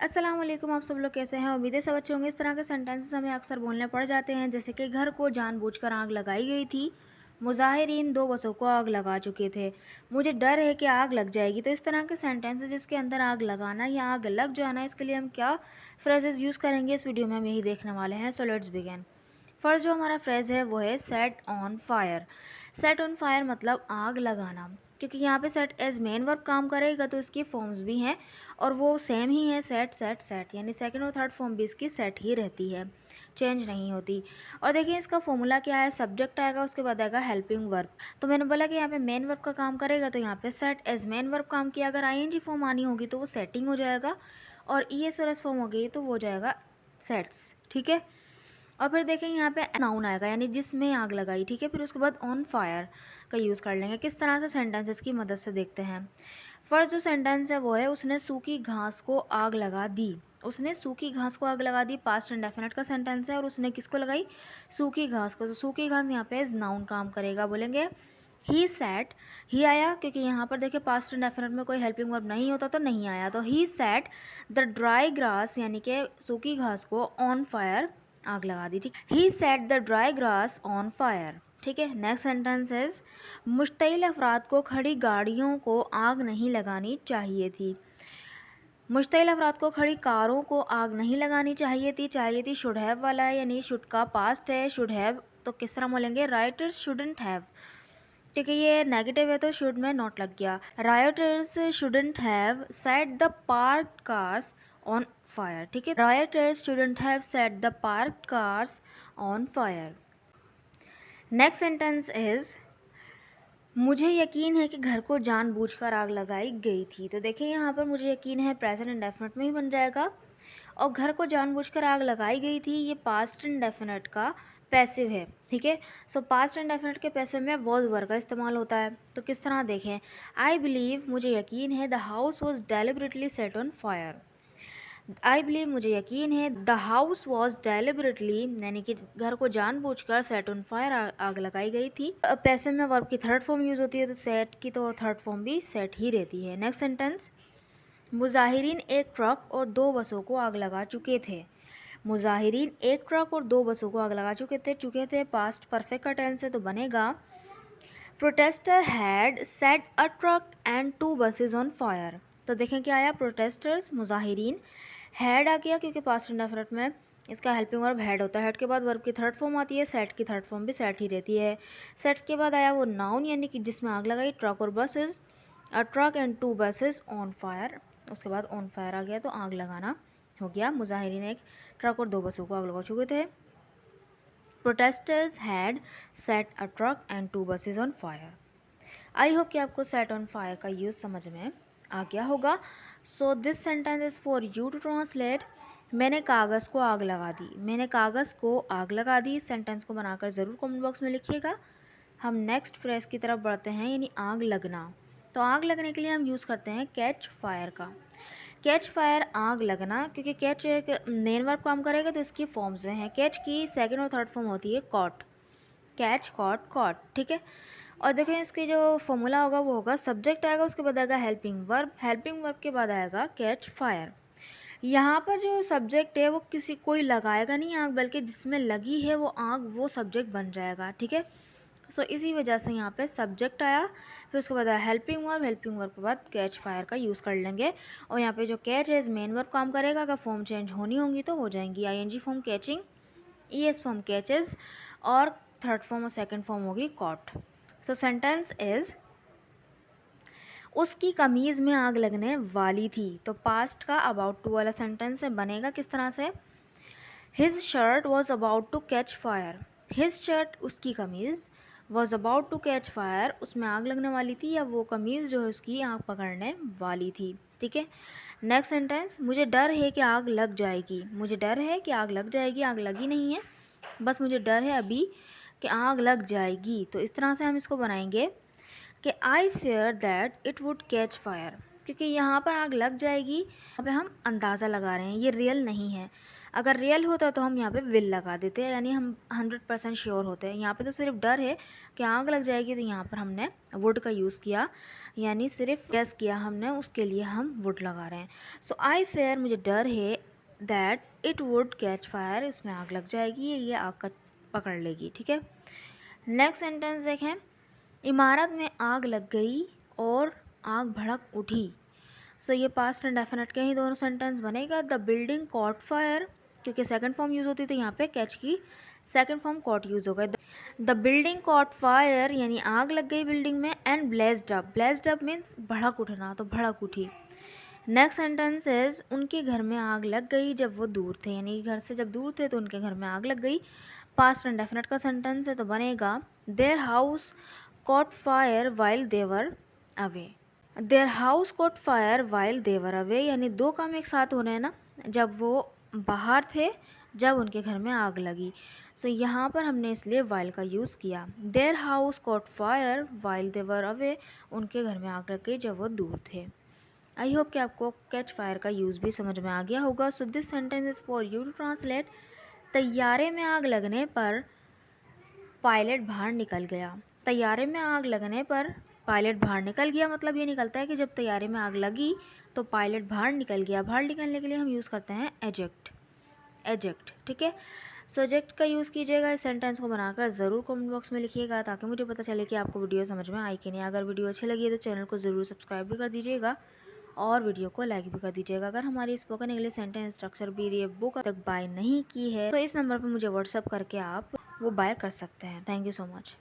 अस्सलाम वालेकुम। आप सब लोग कैसे हैं? उम्मीद है सब अच्छे होंगे। इस तरह के सेंटेंसेस हमें अक्सर बोलने पड़ जाते हैं, जैसे कि घर को जानबूझकर आग लगाई गई थी, मुजाहिरीन 2 बसों को आग लगा चुके थे, मुझे डर है कि आग लग जाएगी। तो इस तरह के सेंटेंसेस जिसके अंदर आग लगाना या आग लग जाना, इसके लिए हम क्या फ्रेजेस यूज़ करेंगे इस वीडियो में हम यही देखने वाले हैं। So let's begin. फर्स्ट जो हमारा फ्रेज़ है वो है set on fire. Set on fire मतलब आग लगाना, क्योंकि यहाँ पे सेट एज मेन वर्ब काम करेगा तो इसकी फॉर्म्स भी हैं और वो सेम ही है, सेट सेट सेट, यानी सेकंड और थर्ड फॉर्म भी इसकी सेट ही रहती है, चेंज नहीं होती। और देखिए इसका फॉर्मूला क्या है, सब्जेक्ट आएगा उसके बाद आएगा हेल्पिंग वर्ब। तो मैंने बोला कि यहाँ पे मेन वर्ब का काम करेगा तो यहाँ पे सेट एज मेन वर्ब काम किया। अगर आईएनजी फॉर्म आनी होगी तो वो सेटिंग हो जाएगा, और ईएस और एस फॉर्म हो गई तो वो हो जाएगा सेट्स। ठीक है, और फिर देखेंगे यहाँ पे नाउन आएगा, यानी जिसमें आग लगाई। ठीक है, फिर उसके बाद ऑन फायर का यूज़ कर लेंगे। किस तरह से सेंटेंसेस की मदद से देखते हैं। फर्स्ट जो सेंटेंस है वो है उसने सूखी घास को आग लगा दी। उसने सूखी घास को आग लगा दी, पास्ट इंडेफिनिट का सेंटेंस है, और उसने किसको लगाई? सूखी घास को। तो सूखी घास यहाँ पे नाउन काम करेगा। बोलेंगे ही सैट, ही आया क्योंकि यहाँ पर देखिए पास्ट इंडेफिनिट में कोई हेल्पिंग वर्ब नहीं होता तो नहीं आया, तो he sat the dry grass, यानी कि सूखी घास को ऑन फायर, आग लगा दी। ठीक, he set the dry grass on fire. ठीक है, नेक्स्ट सेंटेंस इज मुश्तइल अफराद को खड़ी गाड़ियों को आग नहीं लगानी चाहिए थी। मुश्तइल अफराद को खड़ी कारों को आग नहीं लगानी चाहिए थी। चाहिए थी शुड हैव वाला है, यानी शुड का पास्ट है, शुड हैव तो किस तरह बोलेंगे? राइटर्स शुडंट हैव, क्योंकि ये नेगेटिव है तो शुड में नॉट लग गया। Writers shouldn't have set the parked cars on fire. ठीक है, writers shouldn't have set the parked cars on fire. Next sentence is मुझे यकीन है कि घर को जानबूझकर आग लगाई गई थी। तो देखिए यहाँ पर मुझे यकीन है प्रेजेंट इंडेफिनिट में ही बन जाएगा, और घर को जानबूझकर आग लगाई गई थी ये पास्ट इंडेफिनिट का पैसिव है। ठीक है, सो पास्ट इंडेफिनिट के पैसिव में वॉज वर्ब का इस्तेमाल होता है। तो किस तरह देखें, आई बिलीव मुझे यकीन है the house was deliberately set on fire. I believe मुझे यकीन है द हाउस वॉज डेलिबरेटली, यानी कि घर को जानबूझकर सेट ऑन फायर, आग लगाई गई थी। पैसिव में वर्ब की थर्ड फॉर्म यूज होती है, तो सेट की तो थर्ड फॉर्म भी सेट ही रहती है। नेक्स्ट सेंटेंस, मुजाहिरीन एक ट्रक और 2 बसों को आग लगा चुके थे। मुजाहिरीन एक ट्रक और 2 बसों को आग लगा चुके थे पास्ट परफेक्ट का टेंस है तो बनेगा protester had set a truck and 2 buses on fire. तो देखें क्या आया, प्रोटेस्टर्स मुजाहिरीन, हैड आ गया क्योंकि पास्ट इंडेफिनिट में इसका हेल्पिंग वर्ब हैड होता है। हैड के बाद वर्ब की थर्ड फॉर्म आती है, सेट की थर्ड फॉर्म भी सेट ही रहती है। सेट के बाद आया वो नाउन, यानी कि जिसमें आग लगाई, ट्रक और buses, a truck and 2 buses on fire. उसके बाद ऑन फायर आ गया तो आग लगाना हो गया। मुजाहिरीन एक ट्रक और 2 बसों को आग लगा चुके थे। Protesters had set a truck and 2 buses on fire. I hope कि आपको सेट ऑन फायर का यूज़ समझ में आ गया होगा। So this sentence is for you to translate. मैंने कागज़ को आग लगा दी। मैंने कागज़ को आग लगा दी। इस सेंटेंस को बनाकर ज़रूर कमेंट बॉक्स में लिखिएगा। हम नेक्स्ट फ्रेज की तरफ बढ़ते हैं, यानी आग लगना। तो आग लगने के लिए हम यूज़ करते हैं कैच फायर का। कैच फायर, आग लगना, क्योंकि कैच एक मेन वर्ब काम करेगा तो इसकी फॉर्म्स में है। कैच की सेकंड और थर्ड फॉर्म होती है कॉट, कैच कॉट कॉट। ठीक है, और देखें इसकी जो फॉर्मूला होगा वो होगा सब्जेक्ट आएगा, उसके बाद आएगा हेल्पिंग वर्ब, हेल्पिंग वर्ब के बाद आएगा कैच फायर। यहाँ पर जो सब्जेक्ट है वो किसी कोई लगाएगा नहीं आग, बल्कि जिसमें लगी है वो आग वो सब्जेक्ट बन जाएगा। ठीक है, सो इसी वजह से यहाँ पे सब्जेक्ट आया, फिर उसके बाद आया हेल्पिंग वर्ब, हेल्पिंग वर्ब के बाद कैच फायर का यूज़ कर लेंगे। और यहाँ पे जो कैच है मेन वर्ब काम करेगा, अगर फॉर्म चेंज होनी होंगी तो हो जाएंगी। ING form catching, ES form catches, और थर्ड फॉर्म और सेकंड फॉर्म होगी कॉट। सो सेंटेंस इज उसकी कमीज़ में आग लगने वाली थी। तो पास्ट का अबाउट टू वाला सेंटेंस है, बनेगा किस तरह से, his shirt was about to catch fire. His shirt, उसकी कमीज़, was about to catch fire, उसमें आग लगने वाली थी, या वो कमीज़ जो है उसकी आग पकड़ने वाली थी। ठीक है, नेक्स्ट सेंटेंस, मुझे डर है कि आग लग जाएगी। मुझे डर है कि आग लग जाएगी, आग लगी नहीं है, बस मुझे डर है अभी कि आग लग जाएगी। तो इस तरह से हम इसको बनाएंगे कि I fear that it would catch fire. क्योंकि यहाँ पर आग लग जाएगी, यहाँ पे हम अंदाज़ा लगा रहे हैं, ये रियल नहीं है। अगर रियल होता तो हम यहाँ पे विल लगा देते, यानी हम 100% श्योर होते हैं। यहाँ पे तो सिर्फ डर है कि आग लग जाएगी, तो यहाँ पर हमने वुड का यूज़ किया, यानी सिर्फ गैस किया हमने, उसके लिए हम वुड लगा रहे हैं। सो आई फेयर, मुझे डर है, that it would catch fire, इसमें आग लग जाएगी, ये आग का पकड़ लेगी। ठीक है, नेक्स्ट सेंटेंस देखें। इमारत में आग लग गई और आग भड़क उठी। सो ये पास्ट एंड डेफिनेट के ही दोनों सेंटेंस बनेगा। द बिल्डिंग कॉट फायर, क्योंकि सेकंड फॉर्म यूज़ होती है तो यहाँ पे कैच की सेकंड फॉर्म कॉट यूज़ होगा। द बिल्डिंग कॉट फायर यानी आग लग गई बिल्डिंग में, and blessed up, blessed up means भड़क उठना, तो भड़क उठी। नेक्स्ट सेंटेंस इज उनके घर में आग लग गई जब वो दूर थे, यानी घर से जब दूर थे तो उनके घर में आग लग गई। पास्ट एंड डेफिनेट का सेंटेंस है तो बनेगा their house cot fire while they were away. Their house cot fire while they were away, यानी दो काम एक साथ हो रहे हैं ना, जब वो बाहर थे, जब उनके घर में आग लगी। सो यहाँ पर हमने इसलिए वाइल का यूज़ किया। Their house cot fire while they were away, उनके घर में आग लग गई जब वो दूर थे। आई होप कि आपको कैच फायर का यूज़ भी समझ में आ गया होगा। So this sentence is for you to translate. तैयारे में आग लगने पर पायलट बाहर निकल गया। तैयारे में आग लगने पर पायलट बाहर निकल गया, मतलब ये निकलता है कि जब तैयारे में आग लगी तो पायलट बाहर निकल गया। बाहर निकलने के लिए हम यूज़ करते हैं एजेक्ट, एजेक्ट। ठीक है, सब्जेक्ट का यूज़ कीजिएगा। इस सेंटेंस को बनाकर ज़रूर कमेंट बॉक्स में लिखिएगा, ताकि मुझे पता चले कि आपको वीडियो समझ में आई कि नहीं। अगर वीडियो अच्छी लगी है तो चैनल को ज़रूर सब्सक्राइब भी कर दीजिएगा और वीडियो को लाइक भी कर दीजिएगा। अगर हमारी spoken English sentence structure PDF book तक बाय नहीं की है तो इस नंबर पर मुझे व्हाट्सअप करके आप वो बाय कर सकते हैं। Thank you so much.